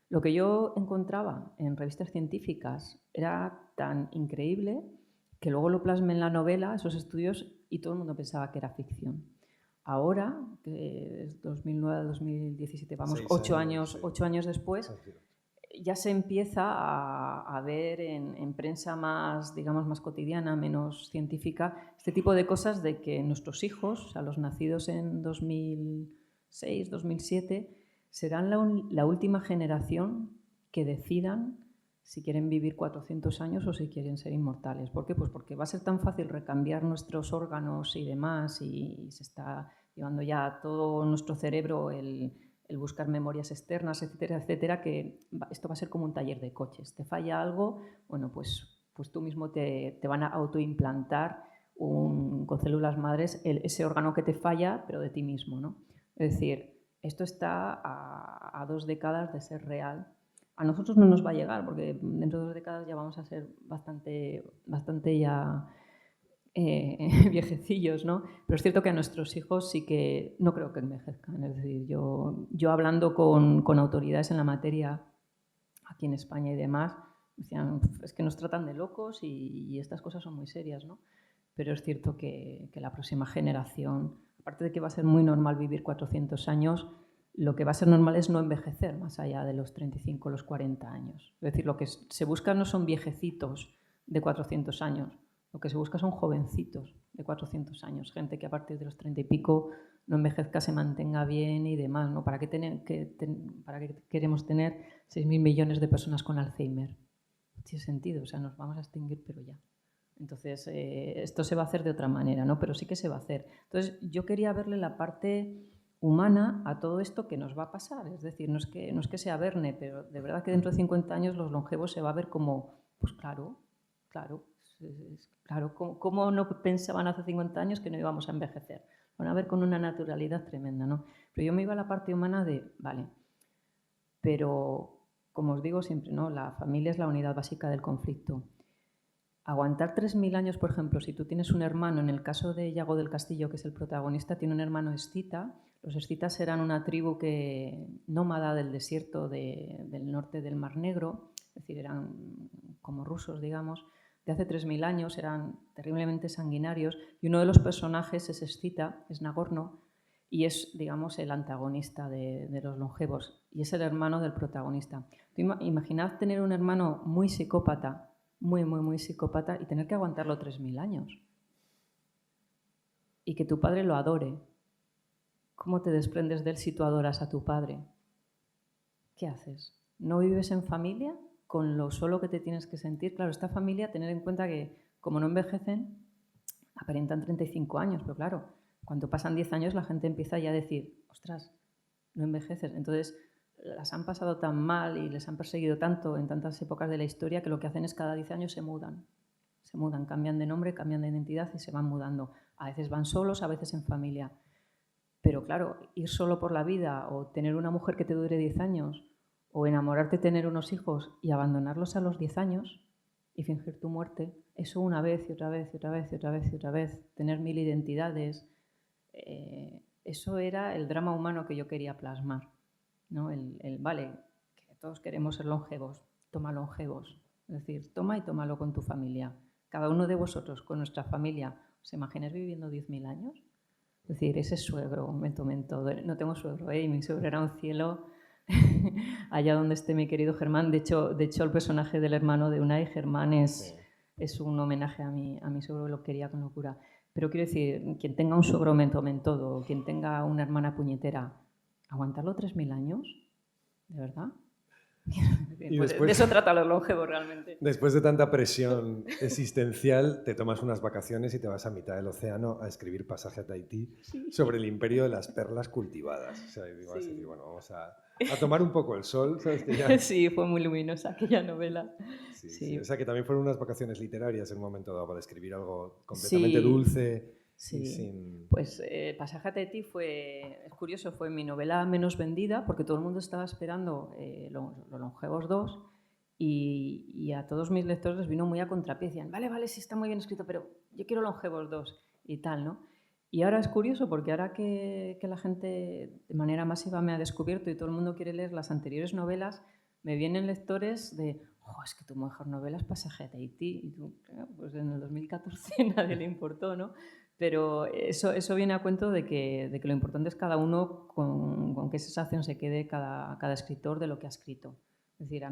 Lo que yo encontraba en revistas científicas era tan increíble que luego lo plasmé en la novela, esos estudios, y todo el mundo pensaba que era ficción. Ahora, que es 2009-2017, vamos, 8 años después, ya se empieza a ver en prensa más, digamos, más cotidiana, menos científica, este tipo de cosas de que nuestros hijos, o sea, los nacidos en 2006, 2007, serán la última generación que decidan si quieren vivir 400 años o si quieren ser inmortales. ¿Por qué? Pues porque va a ser tan fácil recambiar nuestros órganos y demás, y se está llevando ya a todo nuestro cerebro el buscar memorias externas, etcétera, etcétera, que esto va a ser como un taller de coches. Te falla algo, bueno, pues tú mismo te van a autoimplantar con células madres ese órgano que te falla, pero de ti mismo, ¿no? Es decir, esto está a 2 décadas de ser real. A nosotros no nos va a llegar, porque dentro de 2 décadas ya vamos a ser bastante ya viejecillos, ¿no? Pero es cierto que a nuestros hijos sí que no creo que envejezcan. Es decir, yo hablando con autoridades en la materia aquí en España y demás, decían, es que nos tratan de locos y estas cosas son muy serias, ¿no? Pero es cierto que la próxima generación, aparte de que va a ser muy normal vivir 400 años, lo que va a ser normal es no envejecer más allá de los 35 o los 40 años. Es decir, lo que se busca no son viejecitos de 400 años, lo que se busca son jovencitos de 400 años, gente que a partir de los 30 y pico no envejezca, se mantenga bien y demás, ¿no? ¿Para qué queremos tener 6.000 millones de personas con Alzheimer? No tiene sentido, o sea, nos vamos a extinguir, pero ya. Entonces, esto se va a hacer de otra manera, ¿no? Pero sí que se va a hacer. Entonces, yo quería verle la parte humana a todo esto que nos va a pasar. Es decir, no es que sea Verne, pero de verdad que dentro de 50 años los longevos se va a ver como, pues claro, ¿cómo no pensaban hace 50 años que no íbamos a envejecer? Van a ver con una naturalidad tremenda, ¿no? Pero yo me iba a la parte humana de, vale, pero como os digo siempre, ¿no? La familia es la unidad básica del conflicto. Aguantar 3.000 años, por ejemplo, si tú tienes un hermano, en el caso de Iago del Castillo, que es el protagonista, tiene un hermano escita. Los escitas eran una tribu nómada del desierto del norte del Mar Negro, es decir, eran como rusos, digamos, de hace 3.000 años, eran terriblemente sanguinarios, y uno de los personajes es escita, es Nagorno, y es, digamos, el antagonista de los longevos, y es el hermano del protagonista. Imaginad tener un hermano muy psicópata, muy psicópata, y tener que aguantarlo 3.000 años. Y que tu padre lo adore. ¿Cómo te desprendes de él si tú adoras a tu padre? ¿Qué haces? ¿No vives en familia con lo solo que te tienes que sentir? Claro, esta familia, tener en cuenta que como no envejecen, aparentan 35 años, pero claro, cuando pasan 10 años la gente empieza ya a decir, ostras, no envejeces. Entonces, las han pasado tan mal y les han perseguido tanto en tantas épocas de la historia que lo que hacen es cada 10 años se mudan, cambian de nombre, cambian de identidad y se van mudando. A veces van solos, a veces en familia. Pero claro, ir solo por la vida o tener una mujer que te dure 10 años o enamorarte, tener unos hijos y abandonarlos a los 10 años y fingir tu muerte, eso una vez y otra vez y otra vez y otra vez y otra vez, tener 1000 identidades, eso era el drama humano que yo quería plasmar, ¿no? Vale, que todos queremos ser longevos, toma longevos, es decir, toma y tómalo con tu familia. Cada uno de vosotros con nuestra familia, ¿os imagináis viviendo 10.000 años? Es decir, ese suegro, momento, no tengo suegro, y mi suegro era un cielo allá donde esté mi querido Germán. De hecho, el personaje del hermano de Unai, Germán, es un homenaje a mi suegro, lo quería con locura. Pero quiero decir, quien tenga un suegro todo, quien tenga una hermana puñetera, ¿aguantarlo 3.000 años? ¿De verdad? Y pues de eso trata los longevos realmente. Después de tanta presión existencial, te tomas unas vacaciones y te vas a mitad del océano a escribir Pasaje a Tahití sobre el imperio de las perlas cultivadas. O sea, digo, sí. Así, bueno, vamos a tomar un poco el sol, ¿sabes? Que ya... Sí, fue muy luminosa aquella novela. Sí. O sea, que también fueron unas vacaciones literarias en un momento dado para escribir algo completamente dulce. Sí, pues Pasaje a Tahití es curioso, fue mi novela menos vendida porque todo el mundo estaba esperando Los Longevos 2 y a todos mis lectores les vino muy a contrapié. Decían, vale, sí está muy bien escrito, pero yo quiero Longevos 2 y tal, ¿no? Y ahora es curioso porque ahora que la gente de manera masiva me ha descubierto y todo el mundo quiere leer las anteriores novelas, me vienen lectores de, es que tu mejor novela es Pasaje a Tahití. Y tú, pues en el 2014 nadie le importó, ¿no? Pero eso viene a cuento de que lo importante es cada uno con qué sensación se quede cada escritor de lo que ha escrito. Es decir,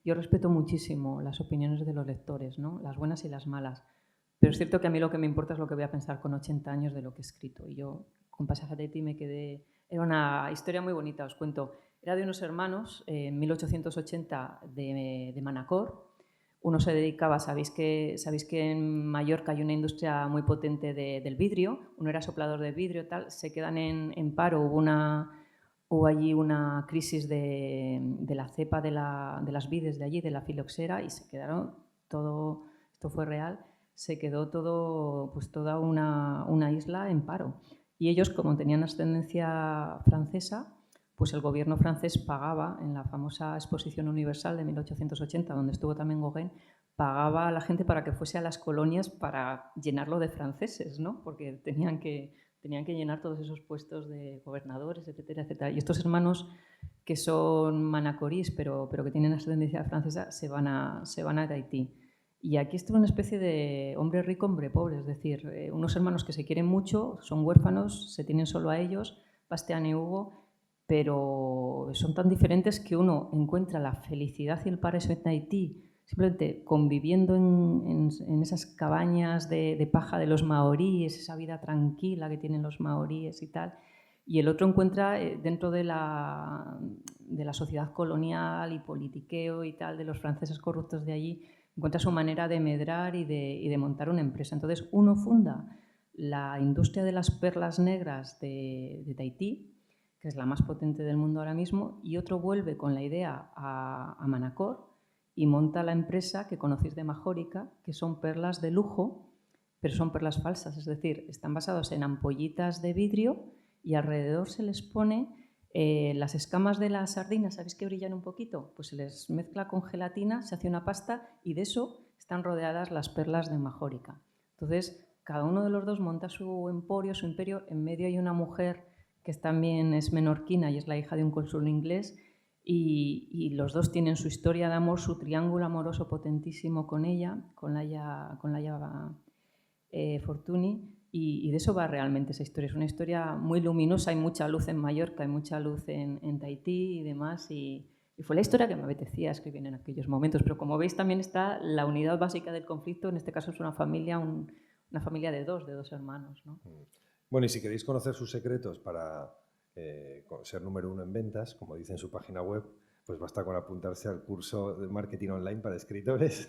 yo respeto muchísimo las opiniones de los lectores, ¿no? Las buenas y las malas. Pero es cierto que a mí lo que me importa es lo que voy a pensar con 80 años de lo que he escrito. Y yo con Pasaje a Tahití me quedé... Era una historia muy bonita, os cuento. Era de unos hermanos, en 1880, de Manacor. Uno se dedicaba, sabéis que en Mallorca hay una industria muy potente del vidrio, uno era soplador de vidrio, tal, se quedan en paro, hubo allí una crisis de la cepa de las vides de allí, de la filoxera, y se quedaron todo, esto fue real, se quedó toda una isla en paro. Y ellos, como tenían ascendencia francesa, pues el gobierno francés pagaba, en la famosa Exposición Universal de 1880, donde estuvo también Gauguin, pagaba a la gente para que fuese a las colonias para llenarlo de franceses, ¿no? Porque tenían que llenar todos esos puestos de gobernadores, etcétera, etcétera. Y estos hermanos que son manacorís, pero que tienen ascendencia francesa, se van a Tahití. Y aquí está una especie de hombre rico, hombre pobre, es decir, unos hermanos que se quieren mucho, son huérfanos, se tienen solo a ellos, Bastián y Hugo, pero son tan diferentes que uno encuentra la felicidad y el paraíso en Tahití simplemente conviviendo en esas cabañas de paja de los maoríes, esa vida tranquila que tienen los maoríes y tal, y el otro encuentra dentro de la sociedad colonial y politiqueo y tal, de los franceses corruptos de allí, encuentra su manera de medrar y de montar una empresa. Entonces uno funda la industria de las perlas negras de Tahití, que es la más potente del mundo ahora mismo, y otro vuelve con la idea a Manacor y monta la empresa que conocéis de Majórica, que son perlas de lujo, pero son perlas falsas, es decir, están basados en ampollitas de vidrio y alrededor se les pone Las escamas de las sardinas, ¿sabéis que brillan un poquito? Pues se les mezcla con gelatina, se hace una pasta y de eso están rodeadas las perlas de Majórica. Entonces, cada uno de los dos monta su emporio, su imperio. En medio hay una mujer que también es menorquina y es la hija de un cónsul inglés, y los dos tienen su historia de amor, su triángulo amoroso potentísimo con ella, con Laia Fortuny, y de eso va realmente esa historia. Es una historia muy luminosa, hay mucha luz en Mallorca, hay mucha luz en Tahití y demás, y fue la historia que me apetecía escribir en aquellos momentos. Pero como veis también está la unidad básica del conflicto, en este caso es una familia, una familia de dos hermanos, ¿no? Bueno, y si queréis conocer sus secretos para ser número 1 en ventas, como dice en su página web, pues basta con apuntarse al curso de marketing online para escritores.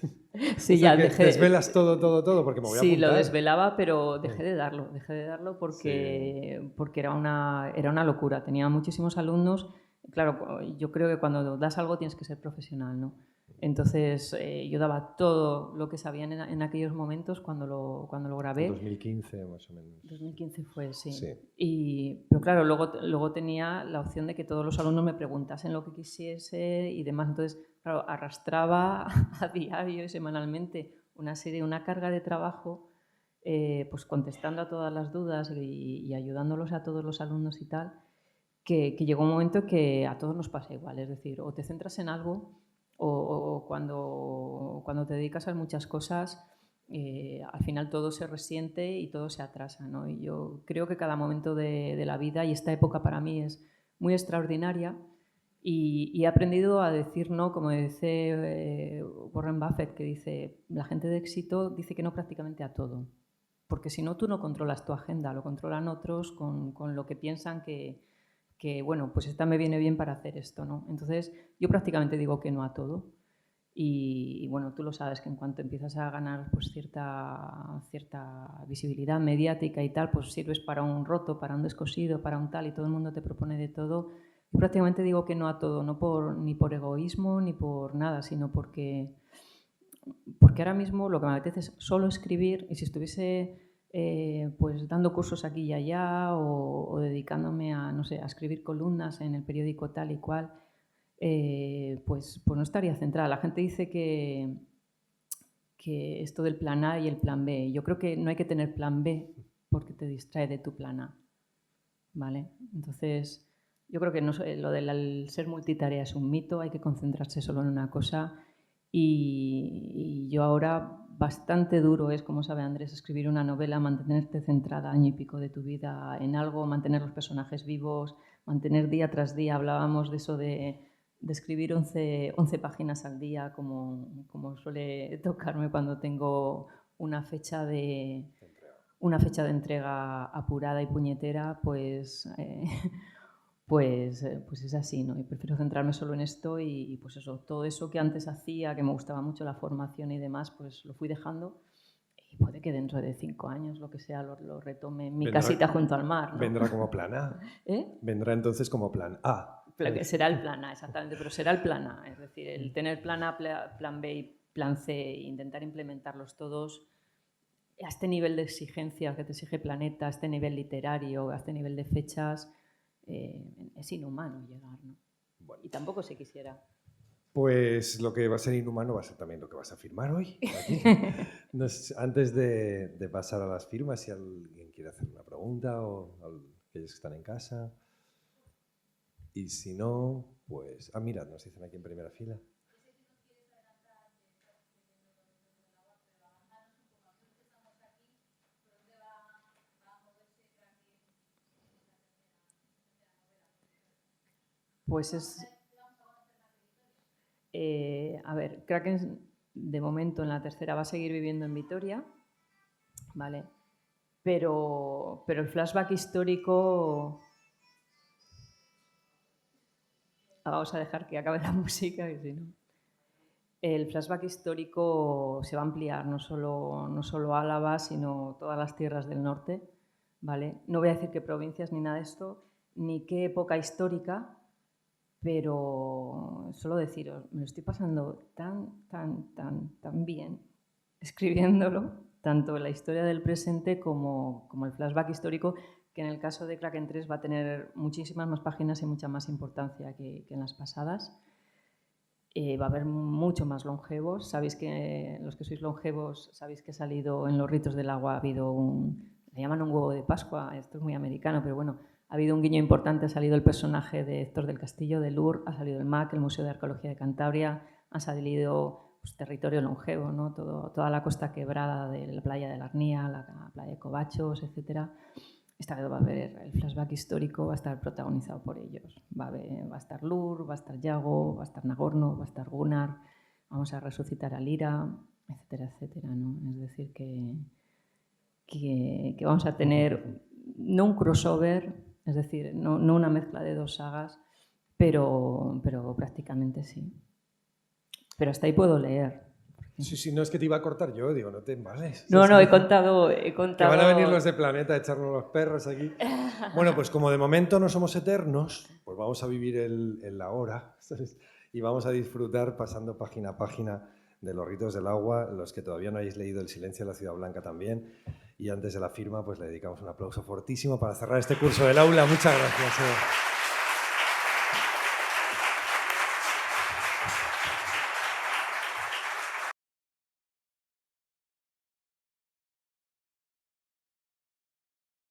Sí, O sea, ya que dejé. desvelas todo, porque me voy a Sí, apuntar. lo desvelaba, pero dejé de darlo porque era una locura. Tenía muchísimos alumnos. Claro, yo creo que cuando das algo tienes que ser profesional, ¿no? Entonces, yo daba todo lo que sabían en aquellos momentos cuando lo grabé. En 2015, más o menos. 2015 fue, sí. Sí. Pero claro, luego tenía la opción de que todos los alumnos me preguntasen lo que quisiese y demás. Entonces, claro, arrastraba a diario y semanalmente una carga de trabajo, pues contestando a todas las dudas y ayudándolos a todos los alumnos y tal, que llegó un momento que a todos nos pasa igual. Es decir, o te centras en algo o cuando te dedicas a muchas cosas, al final todo se resiente y todo se atrasa, ¿no? Y yo creo que cada momento de la vida, y esta época para mí es muy extraordinaria, y he aprendido a decir no, como dice Warren Buffett, que dice, la gente de éxito dice que no prácticamente a todo, porque si no tú no controlas tu agenda, lo controlan otros con lo que piensan que bueno, pues esta me viene bien para hacer esto, ¿no? Entonces yo prácticamente digo que no a todo. Y bueno, tú lo sabes, que en cuanto empiezas a ganar pues cierta visibilidad mediática y tal, pues sirves para un roto, para un descosido, para un tal, y todo el mundo te propone de todo. Yo prácticamente digo que no a todo, ni por egoísmo ni por nada, sino porque ahora mismo lo que me apetece es solo escribir, y si estuviese pues dando cursos aquí y allá o dedicándome a, no sé, a escribir columnas en el periódico tal y cual, pues no estaría centrada. La gente dice que esto del plan A y el plan B, yo creo que no hay que tener plan B porque te distrae de tu plan A, ¿vale? Entonces, yo creo que lo del ser multitarea es un mito, hay que concentrarse solo en una cosa, y yo ahora bastante duro es, como sabe Andrés, escribir una novela, mantenerte centrada año y pico de tu vida en algo, mantener los personajes vivos, mantener día tras día. Hablábamos de eso de escribir 11 páginas al día, como suele tocarme cuando tengo una fecha de entrega apurada y puñetera, pues es así, ¿no? Y prefiero centrarme solo en esto, y pues eso, todo eso que antes hacía, que me gustaba mucho la formación y demás, pues lo fui dejando, y puede que dentro de 5 años, lo que sea, lo retome en mi casita junto al mar, ¿no? Vendrá como plan A. Vendrá entonces como plan A. Será el plan A, exactamente, pero será el plan A. Es decir, el tener plan A, plan B y plan C e intentar implementarlos todos a este nivel de exigencia que te exige Planeta, a este nivel literario, a este nivel de fechas, es inhumano llegar, ¿no? Bueno. Y tampoco se quisiera. Pues lo que va a ser inhumano va a ser también lo que vas a firmar hoy. Aquí. Antes de pasar a las firmas, si alguien quiere hacer una pregunta o aquellos que están en casa. Y si no, pues... Ah, mira, nos dicen aquí en primera fila. Pues es... a ver, Kraken de momento en la tercera va a seguir viviendo en Vitoria, ¿vale? Pero el flashback histórico... Vamos a dejar que acabe la música, que si no... El flashback histórico se va a ampliar, no solo Álava, sino todas las tierras del norte, ¿vale? No voy a decir qué provincias ni nada de esto, ni qué época histórica, pero solo deciros, me lo estoy pasando tan bien escribiéndolo, tanto la historia del presente como el flashback histórico, que en el caso de Kraken 3 va a tener muchísimas más páginas y mucha más importancia que en las pasadas. Va a haber mucho más longevos. Sabéis que los que sois longevos, sabéis que ha salido en los ritos del agua, ha habido le llaman un huevo de Pascua, esto es muy americano, pero bueno, ha habido un guiño importante, ha salido el personaje de Héctor del Castillo, de Lourdes, ha salido el MAC, el Museo de Arqueología de Cantabria, ha salido pues, territorio longevo, ¿no? Toda la costa quebrada de la playa de la Arnía, la playa de Covachos, etc. Esta vez va a haber el flashback histórico, va a estar protagonizado por ellos. Va a estar Lur, va a estar Yago, va a estar Nagorno, va a estar Gunnar, vamos a resucitar a Lira, etcétera, etcétera, ¿no? Es decir, que vamos a tener no un crossover, es decir, no una mezcla de dos sagas, pero prácticamente sí. Pero hasta ahí puedo leer. Sí, no es que te iba a cortar yo, digo, no te embales. No, he contado... Que van a venir los de Planeta a echarnos los perros aquí. Bueno, pues como de momento no somos eternos, pues vamos a vivir el ahora, ¿sabes? Y vamos a disfrutar pasando página a página de los ritos del agua, los que todavía no hayáis leído El silencio de la ciudad blanca también. Y antes de la firma, pues le dedicamos un aplauso fortísimo para cerrar este curso del aula. Muchas gracias.